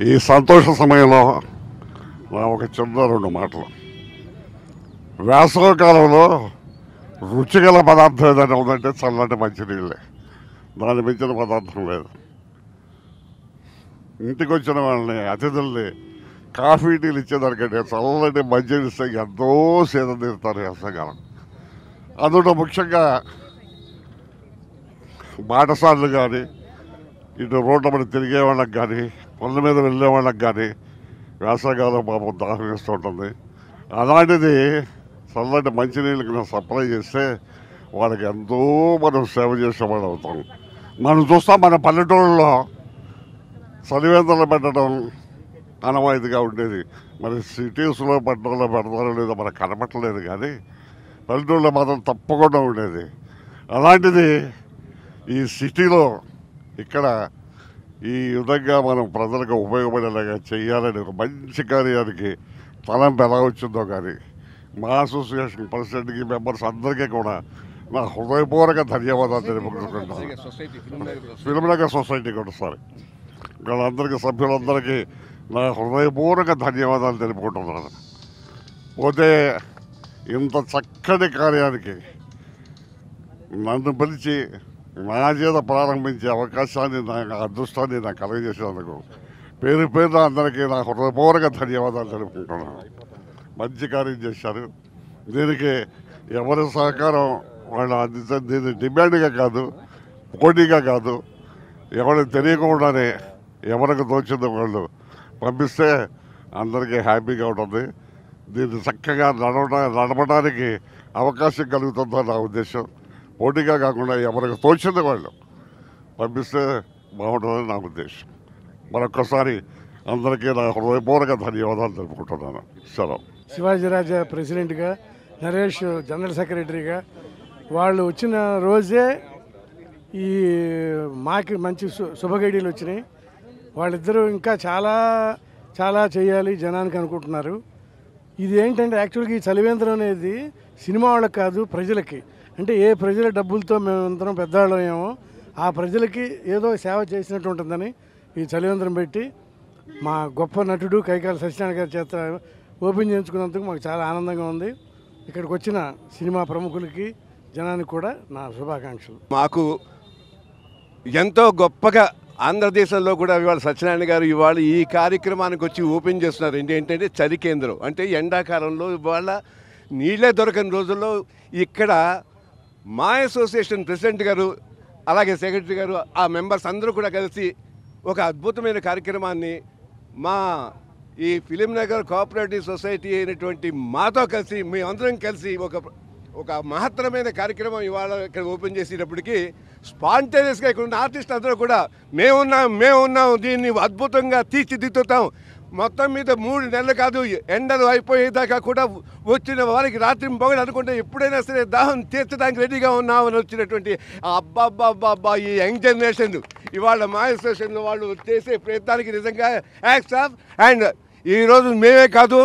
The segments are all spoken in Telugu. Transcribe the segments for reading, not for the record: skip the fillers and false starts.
ఈ సంతోష సమయంలో నా ఒక చిన్న 2 మాటలు. వేసవి కాలంలో రుచిగల పదార్థం ఏదైనా ఉందంటే చల్లటి మంచినీళ్ళే. దాని మించిన పదార్థం లేదు. ఇంటికి వచ్చిన వాళ్ళని, అతిథుల్ని కాఫీ టీలు ఇచ్చేదానికంటే చల్లటి మంచినీళ్ళు ఇస్తే ఎంతో సేద తీరుతారు వేసవికాలం. అందులో ముఖ్యంగా బాటసార్లు కానీ, ఇటు రోడ్ల మీద తిరిగే వాళ్ళకి కానీ, పనుల మీద వెళ్ళే వాళ్ళకి కానీ వేసవికాలం పాపం దాహం వేస్తూ ఉంటుంది. అలాంటిది చల్లటి మంచినీళ్ళకి మనం సప్లై చేస్తే వాళ్ళకి ఎంతో మనం సేవ చేసేవాళ్ళు అవుతాం. మనం చూస్తాం మన పల్లెటూళ్ళలో చలివేంద్రాలు పెట్టడం అనవాయితీగా ఉండేది. మరి సిటీస్లో పట్టణంలో పెడతారో లేదో మనకు కనపట్టలేదు, కానీ పల్లెటూళ్ళలో మాత్రం తప్పకుండా ఉండేది. అలాంటిది ఈ సిటీలో ఇక్కడ ఈ విధంగా మనం ప్రజలకు ఉపయోగపడేలాగా చేయాలని ఒక మంచి కార్యానికి తలంపు ఎలా వచ్చిందో కానీ మా అసోసియేషన్ ప్రెసిడెంట్కి, మెంబర్స్ అందరికీ కూడా నా హృదయపూర్వక ధన్యవాదాలు తెలుపుకుంటున్నాను. ఫిల్మ్నగర్ సొసైటీ కూడా వాళ్ళందరికీ, సభ్యులందరికీ నా హృదయపూర్వక ధన్యవాదాలు తెలుపుకుంటున్నాను. పోతే ఇంత చక్కటి కార్యానికి నన్ను పిలిచి నా చేత ప్రారంభించే అవకాశాన్ని, నా అదృష్టాన్ని నాకు కలగజేసినందుకు పేరు పేరున అందరికీ నా హృదయపూర్వక ధన్యవాదాలు తెలుపుకుంటున్నాను. మంచి కార్యం చేశారు. దీనికి ఎవరి సహకారం వాళ్ళు అందించారు. దీన్ని డిమాండ్గా కాదు, పోటీగా కాదు, ఎవరికి తెలియకుండానే ఎవరికి తోచిందో వాళ్ళు పంపిస్తే అందరికీ హ్యాపీగా ఉంటుంది. దీన్ని చక్కగా నడపడానికి అవకాశం కలుగుతుందని నా ఉద్దేశం. పోటీగా కాకుండా ఎవరికి తోచింది వాళ్ళు పంపిస్తే బాగుంటుందని నా ఉద్దేశం. మరొక్కసారి అందరికీ నా హృదయపూర్వక ధన్యవాదాలు తెలుపుకుంటున్నాను. సెలవు. శివాజీరాజా ప్రెసిడెంట్గా, నరేష్ జనరల్ సెక్రటరీగా వాళ్ళు వచ్చిన రోజే ఈ మాకి మంచి శుభగడియలు వచ్చినాయి. వాళ్ళిద్దరూ ఇంకా చాలా చాలా చేయాలి జనానికి అనుకుంటున్నారు. ఇది ఏంటంటే యాక్చువల్గా ఈ చలివేంద్రం అనేది సినిమా వాళ్ళకి కాదు, ప్రజలకి. అంటే ఏ ప్రజల డబ్బులతో మేమందరం పెద్దవాళ్ళం ఏమో ఆ ప్రజలకి ఏదో సేవ చేసినట్టు ఉంటుందని ఈ చలివేంద్రం పెట్టి మా గొప్ప నటుడు కైకాల సత్యనారాయణ గారి చేత ఓపెన్ చేయించుకున్నందుకు మాకు చాలా ఆనందంగా ఉంది. ఇక్కడికి వచ్చిన సినిమా ప్రముఖులకి జనానికి కూడా నా శుభాకాంక్షలు. మాకు ఎంతో గొప్పగా ఆంధ్రదేశంలో కూడా ఇవాళ సత్యనారాయణ గారు ఇవాళ ఈ కార్యక్రమానికి వచ్చి ఓపెన్ చేస్తున్నారు. ఏంటంటే చలి కేంద్రం. అంటే ఎండాకాలంలో ఇవాళ నీళ్ళే దొరకని రోజుల్లో ఇక్కడ మా అసోసియేషన్ ప్రెసిడెంట్ గారు అలాగే సెక్రటరీ గారు ఆ మెంబర్స్ అందరూ కూడా కలిసి ఒక అద్భుతమైన కార్యక్రమాన్ని మా ఈ ఫిలిం నగర్ కోఆపరేటివ్ సొసైటీ అయినటువంటి మాతో కలిసి మేమందరం కలిసి ఒక మహత్తరమైన కార్యక్రమం ఇవాళ ఇక్కడ ఓపెన్ చేసేటప్పటికి స్పాంటేనియస్గా ఇక్కడ ఉన్న ఆర్టిస్ట్ అందరూ కూడా మేమున్నాం దీన్ని అద్భుతంగా తీర్చిదిద్దుతాం. మొత్తం మీద 3 నెలలు కాదు, ఎండలు అయిపోయేదాకా కూడా వచ్చిన వారికి రాత్రి పొగలు అనుకుంటే ఎప్పుడైనా సరే దాహం తీర్చడానికి రెడీగా ఉన్నామని వచ్చినటువంటి అబ్బాబ్బాబ్బా ఈ యంగ్ జనరేషన్ ఇవాళ మా అసోసియేషన్లో వాళ్ళు చేసే ప్రయత్నానికి నిజంగా హ్యాట్స్ ఆఫ్. అండ్ ఈరోజు మేమే కాదు,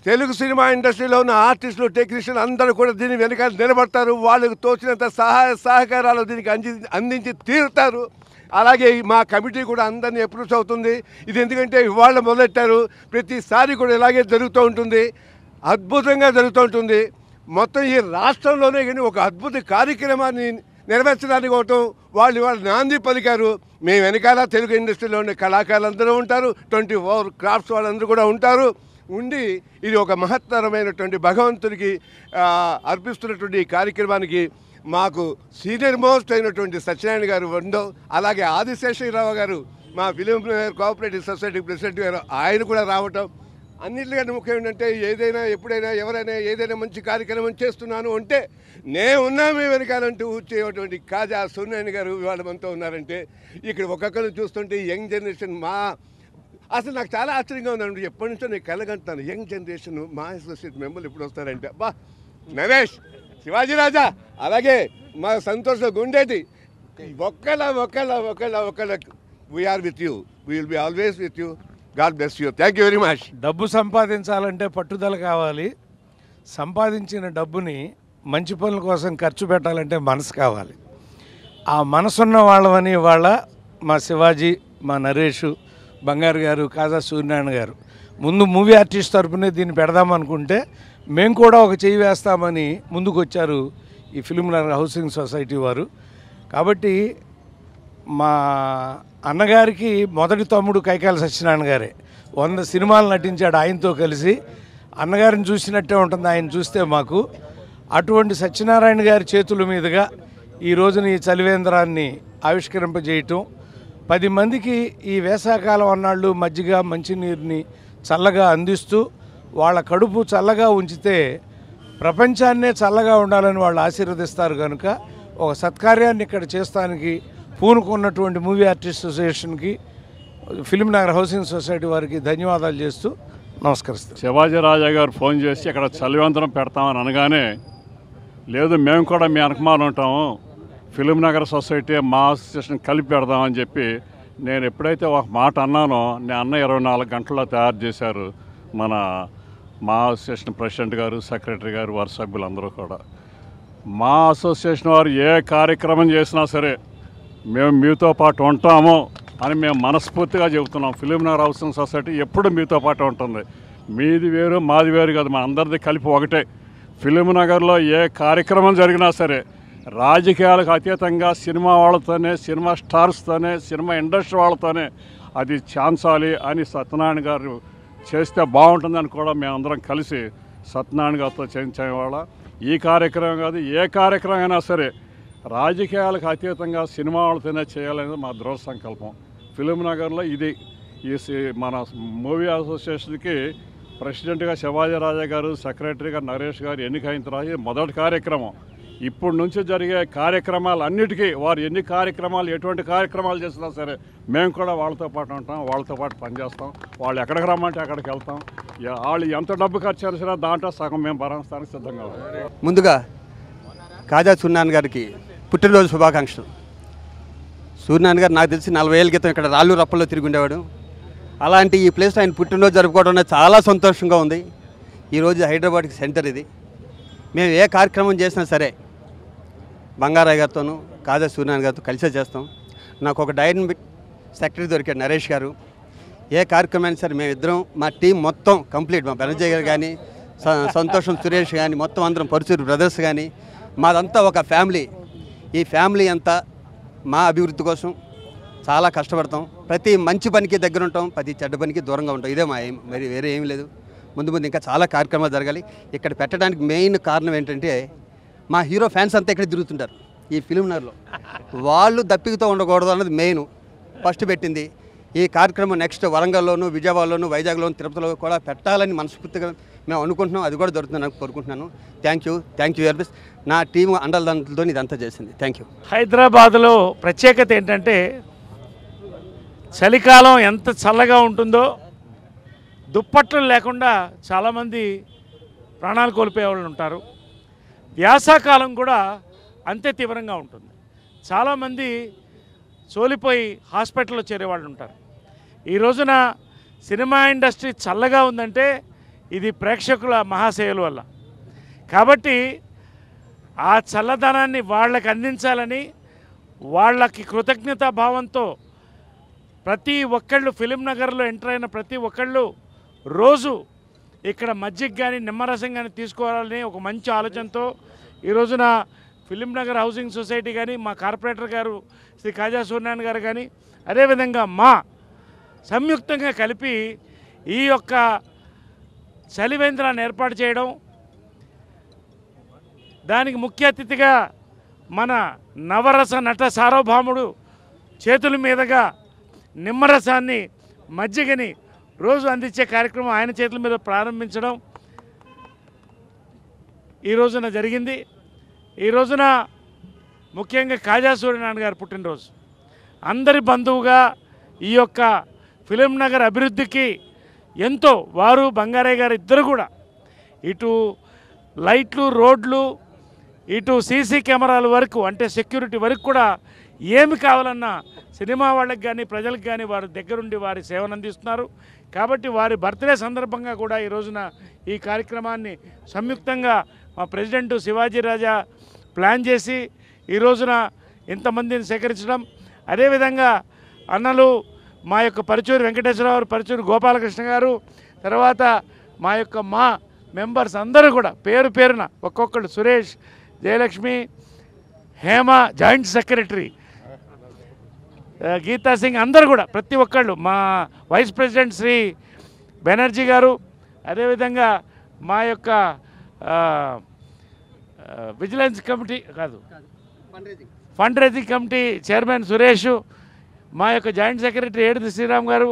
తెలుగు సినిమా ఇండస్ట్రీలో ఉన్న ఆర్టిస్టులు టెక్నీషియన్ అందరూ కూడా దీని వెనకాల నిలబడతారు. వాళ్ళకు తోచినంత సహాయ సహకారాలు దీనికి అందించి తీరుతారు. అలాగే మా కమిటీ కూడా అందరినీ అప్రూవ్ అవుతుంది. ఇది ఎందుకంటే ఇవాళ మొదలెట్టారు, ప్రతిసారి కూడా ఇలాగే జరుగుతూ ఉంటుంది, అద్భుతంగా జరుగుతూ ఉంటుంది. మొత్తం ఈ రాష్ట్రంలోనే కానీ ఒక అద్భుత కార్యక్రమాన్ని నెరవేర్చడానికి ఒకటం వాళ్ళు నాంది పలికారు. మేము వెనకాల తెలుగు ఇండస్ట్రీలో ఉండే కళాకారులందరూ ఉంటారు, 24 క్రాఫ్ట్స్ వాళ్ళందరూ కూడా ఉంటారు. ఉండి ఇది ఒక మహత్తరమైనటువంటి భగవంతుడికి అర్పిస్తున్నటువంటి ఈ కార్యక్రమానికి మాకు సీనియర్ మోస్ట్ అయినటువంటి సత్యనారాయణ గారు ఉండవు, అలాగే ఆదిశేషరావు గారు మా ఫిలిం కోఆపరేటివ్ సొసైటీ ప్రెసిడెంట్ గారు ఆయన కూడా రావటం. అన్నింటికంటే ముఖ్యం ఏంటంటే ఏదైనా ఎప్పుడైనా ఎవరైనా ఏదైనా మంచి కార్యక్రమం చేస్తున్నాను అంటే మేము వెనకాలంటూ వచ్చేటువంటి కాజా సూర్యనారాయణ గారు ఇవాళ మనతో ఉన్నారంటే ఇక్కడ ఒక్కొక్కరు చూస్తుంటే యంగ్ జనరేషన్ అసలు నాకు చాలా ఆశ్చర్యంగా ఉందండి. ఎప్పటి నుంచో నేను కలగంటున్నాను యంగ్ జనరేషన్ మా అసోసియేట్ మెంబర్లు ఎప్పుడు వస్తారంటే బా నరేష్, శివాజీ రాజా, అలాగే మా సంతోష్ గుండేటి ఒకళ్ళ we are with you, we will be always with you. God bless you. Thank you very much. డబ్బు సంపాదించాలంటే పట్టుదల కావాలి. సంపాదించిన డబ్బుని మంచి పనుల కోసం ఖర్చు పెట్టాలంటే మనసు కావాలి. ఆ మనసున్న వాళ్ళమని వాళ్ళ మా శివాజీ, మా నరేష్, బంగారు గారు, కాజా సూర్యనారాయణ గారు ముందు మూవీ ఆర్టిస్ట్ తరపునే దీన్ని పెడదామనుకుంటే మేము కూడా ఒక చేయి వేస్తామని ముందుకు వచ్చారు ఈ ఫిలిం నగర్ హౌసింగ్ సొసైటీ వారు. కాబట్టి మా అన్నగారికి మొదటి తమ్ముడు కైకాల సత్యనారాయణ గారే 100 సినిమాలు నటించాడు ఆయనతో కలిసి. అన్నగారిని చూసినట్టే ఉంటుంది ఆయన చూస్తే మాకు. అటువంటి సత్యనారాయణ గారి చేతుల మీదుగా ఈ రోజున ఈ చలివేంద్రాన్ని ఆవిష్కరింపజేయటం, 10 మందికి ఈ వేసవకాలం అన్నాళ్ళు మజ్జిగ మంచినీరుని చల్లగా అందిస్తూ వాళ్ళ కడుపు చల్లగా ఉంచితే ప్రపంచాన్నే చల్లగా ఉండాలని వాళ్ళు ఆశీర్వదిస్తారు. కనుక ఒక సత్కార్యాన్ని ఇక్కడ చేస్తానికి పూనుకున్నటువంటి మూవీ ఆర్టిస్ట్ అసోసియేషన్కి, ఫిలిం నగర్ హౌసింగ్ సొసైటీ వారికి ధన్యవాదాలు చేస్తూ నమస్కరిస్తాను. శివాజీ రాజా గారు ఫోన్ చేసి ఇక్కడ చలివేంద్రం పెడతామని అనగానే లేదు మేము కూడా మీ అనుకుమానం ఉంటాము, ఫిలిం నగర్ సొసైటీ మా అసోసియేషన్ కలిపి పెడదామని చెప్పి నేను ఎప్పుడైతే ఒక మాట అన్నానో నేను అన్న 24 గంటల్లో తయారు చేశారు మన మా అసోసియేషన్ ప్రెసిడెంట్ గారు, సెక్రటరీ గారు, వారి సభ్యులందరూ కూడా. మా అసోసియేషన్ వారు ఏ కార్యక్రమం చేసినా సరే మేము మీతో పాటు ఉంటాము అని మేము మనస్ఫూర్తిగా చెబుతున్నాం. ఫిలిం నగర్ హౌసింగ్ సొసైటీ ఎప్పుడు మీతో పాటు ఉంటుంది. మీది వేరు మాది వేరు కాదు, మన అందరిది కలిపి ఒకటే. ఫిలిం నగర్లో ఏ కార్యక్రమం జరిగినా సరే రాజకీయాలకు అతీతంగా సినిమా వాళ్ళతోనే, సినిమా స్టార్స్తోనే, సినిమా ఇండస్ట్రీ వాళ్ళతోనే అది ఛాన్సాలి అని సత్యనారాయణ గారు చేస్తే బాగుంటుందని కూడా మేమందరం కలిసి సత్యనారాయణ గారితో చేయించాం. వాళ్ళ ఈ కార్యక్రమం కాదు ఏ కార్యక్రమం అయినా సరే రాజకీయాలకు అతీతంగా సినిమా వాళ్ళతోనే చేయాలనేది మా దృఢ సంకల్పం. ఫిలిం నగర్లో ఇది మన మూవీ అసోసియేషన్కి ప్రెసిడెంట్గా శివాజీ రాజా గారు, సెక్రటరీగా నరేష్ గారు ఎన్నికైన తర్వాత మొదటి కార్యక్రమం. ఇప్పటి నుంచి జరిగే కార్యక్రమాలు అన్నిటికీ వారు ఎన్ని కార్యక్రమాలు ఎటువంటి కార్యక్రమాలు చేసినా సరే మేము కూడా వాళ్ళతో పాటు ఉంటాం, వాళ్ళతో పాటు పనిచేస్తాం. వాళ్ళు ఎక్కడికి రమ్మంటే అక్కడికి వెళ్తాం. వాళ్ళు ఎంత డబ్బు ఖర్చు చేసినా దాంట్లో సగం మేము భరించడానికి సిద్ధంగా ఉన్నాం. ముందుగా కాజా సూర్యనారాయణ గారికి పుట్టినరోజు శుభాకాంక్షలు. సూర్యనారాయణ గారు నాకు తెలిసి 40 ఏళ్ళ క్రితం ఇక్కడ రాళ్ళు రప్పల్లో తిరిగి ఉండేవాడు. అలాంటి ఈ ప్లేస్ ఆయన పుట్టినరోజు జరుపుకోవడం అనేది చాలా సంతోషంగా ఉంది. ఈరోజు హైదరాబాద్కి సెంటర్ ఇది. మేము ఏ కార్యక్రమం చేసినా సరే బంగారయ్య గారితోనూ కాజా సూర్యనారాయణ గారితో కలిసే చేస్తాం. నాకు ఒక డైనమిక్ సెక్రటరీ దొరికాడు నరేష్ గారు. ఏ కార్యక్రమాన్ని సరే మేమిద్దరం మా టీం మొత్తం కంప్లీట్, మా బెనర్జీ గారు కానీ సంతోషం సురేష్ కానీ మొత్తం అందరం పరుచూరు బ్రదర్స్ కానీ మాదంతా ఒక ఫ్యామిలీ. ఈ ఫ్యామిలీ అంతా మా అభివృద్ధి కోసం చాలా కష్టపడతాం. ప్రతి మంచి పనికి దగ్గర ఉంటాం, ప్రతి చెడ్డ పనికి దూరంగా ఉంటాం. ఇదే మా ఏం, మరి వేరే ఏం లేదు. ముందు ముందు ఇంకా చాలా కార్యక్రమాలు జరగాలి. ఇక్కడ పెట్టడానికి మెయిన్ కారణం ఏంటంటే మా హీరో ఫ్యాన్స్ అంతా ఇక్కడ తిరుగుతుంటారు ఈ ఫిల్మ్నగర్లో. వాళ్ళు దప్పికతో ఉండకూడదు అన్నది మెయిన్ ఫస్ట్ పెట్టింది. ఈ కార్యక్రమం నెక్స్ట్ వరంగల్లోను, విజయవాడలోను, వైజాగ్లోను, తిరుపతిలో కూడా పెట్టాలని మనస్ఫూర్తిగా మేము అనుకుంటున్నాం. అది కూడా దొరుకుతుందని కోరుకుంటున్నాను. Thank you very much. నా టీం అండలదండలతో ఇదంతా చేసింది. Thank you. హైదరాబాద్లో ప్రత్యేకత ఏంటంటే చలికాలం ఎంత చల్లగా ఉంటుందో దుప్పట్లు లేకుండా చాలామంది ప్రాణాలు కోల్పోయే వాళ్ళు ఉంటారు. వ్యాసాకాలం కూడా అంతే తీవ్రంగా ఉంటుంది. చాలామంది సోలిపోయి హాస్పిటల్లో చేరేవాళ్ళు ఉంటారు. ఈ రోజున సినిమా ఇండస్ట్రీ చల్లగా ఉందంటే ఇది ప్రేక్షకుల మహాసేవల వల్ల. కాబట్టి ఆ చల్లదనాన్ని వాళ్ళకి అందించాలని, వాళ్ళకి కృతజ్ఞతా భావంతో ప్రతి ఒక్కళ్ళు ఫిలిం నగర్లో ఎంటర్ అయిన ప్రతి ఒక్కళ్ళు రోజు ఇక్కడ మజ్జిగ కానీ నిమ్మరసం కానీ తీసుకోవాలని ఒక మంచి ఆలోచనతో ఈ రోజున ఫిలిం నగర్ హౌసింగ్ సొసైటీ కానీ మా కార్పొరేటర్ గారు శ్రీ కాజా సూర్యనారాయణ గారు కానీ అదేవిధంగా మా సంయుక్తంగా కలిపి ఈ యొక్క చలివేంద్రాన్ని ఏర్పాటు చేయడం, దానికి ముఖ్య అతిథిగా మన నవరస నట సార్వభౌముడు చేతుల మీదుగా నిమ్మరసాన్ని మజ్జిగని రోజు అందించే కార్యక్రమం ఆయన చేతుల మీద ప్రారంభించడం ఈ రోజున జరిగింది. ఈ రోజున ముఖ్యంగా కాజా సూర్యనారాయణ గారు పుట్టినరోజు. అందరి బంధువుగా ఈ యొక్క ఫిలిం నగర్ అభివృద్ధికి ఎంతో వారు బంగారయ్య గారు ఇద్దరు కూడా ఇటు లైట్లు, రోడ్లు, ఇటు సీసీ కెమెరాల వరకు అంటే సెక్యూరిటీ వరకు కూడా ఏమి కావాలన్నా సినిమా వాళ్ళకి కానీ ప్రజలకు కానీ వారి దగ్గరుండి వారి సేవను అందిస్తున్నారు. కాబట్టి వారి బర్త్డే సందర్భంగా కూడా ఈ రోజున ఈ కార్యక్రమాన్ని సంయుక్తంగా మా ప్రెసిడెంట్ శివాజీ రాజా ప్లాన్ చేసి ఈ రోజున ఇంతమందిని సేకరించడం, అదేవిధంగా అన్నలు మా యొక్క పరుచూరి వెంకటేశ్వరరావు, పరుచూరి గోపాలకృష్ణ గారు, తర్వాత మా యొక్క మెంబర్స్ అందరూ కూడా పేరు పేరున ఒక్కొక్కళ్ళు, సురేష్, జయలక్ష్మి, హేమ, జాయింట్ సెక్రటరీ గీతా సింగ్, అందరూ కూడా ప్రతి ఒక్కళ్ళు, మా వైస్ ప్రెసిడెంట్ శ్రీ బెనర్జీ గారు, అదేవిధంగా మా యొక్క vigilance committee fund raising committee chairman Suresh, మా యొక్క జాయింట్ సెక్రటరీ ఏడుది శ్రీరామ్ గారు,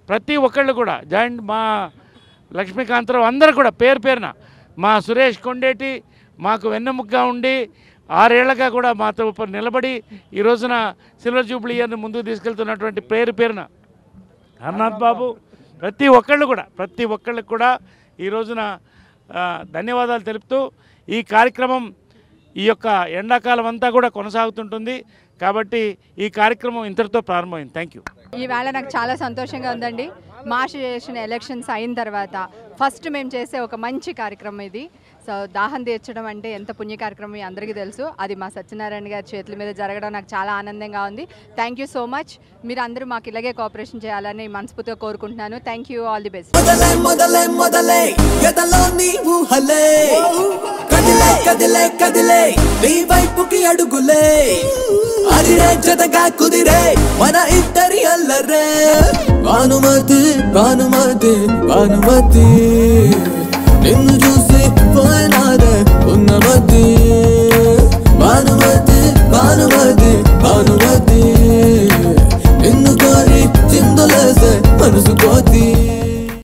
ప్రతి ఒక్కళ్ళు కూడా జాయింట్ మా లక్ష్మీకాంతరావు అందరూ కూడా పేరు పేరున, మా సురేష్ కొండేటి మాకు వెన్నెముకగా ఉండి 6 ఏళ్లగా కూడా మాతో నిలబడి ఈ రోజున సిల్వర్ జూబ్లీ ఇయర్ని ముందుకు తీసుకెళ్తున్నటువంటి పేరు పేరున హర్నాథ్ బాబు, ప్రతి ఒక్కళ్ళకి కూడా ఈ రోజున ధన్యవాదాలు తెలుపుతూ ఈ కార్యక్రమం ఈ యొక్క ఎండాకాలం అంతా కూడా కొనసాగుతుంటుంది. కాబట్టి ఈ కార్యక్రమం ఇంతటితో ప్రారంభమైంది. Thank you. ఈవేళ నాకు చాలా సంతోషంగా ఉందండి. మా అసోసియేషన్ ఎలక్షన్స్ అయిన తర్వాత ఫస్ట్ మేము చేసే ఒక మంచి కార్యక్రమం ఇది. సో దాహం తీర్చడం అంటే ఎంత పుణ్య కార్యక్రమం అందరికీ తెలుసు. అది మా సత్యనారాయణ గారి చేతుల మీద జరగడం నాకు చాలా ఆనందంగా ఉంది. Thank you so much. మీరు అందరూ మాకు ఇలాగే కోఆపరేషన్ చేయాలని మనస్ఫూర్తిగా కోరుకుంటున్నాను. Thank you. All the best. నిన్ను చూసి పోయినాదే ఉన్నమతి.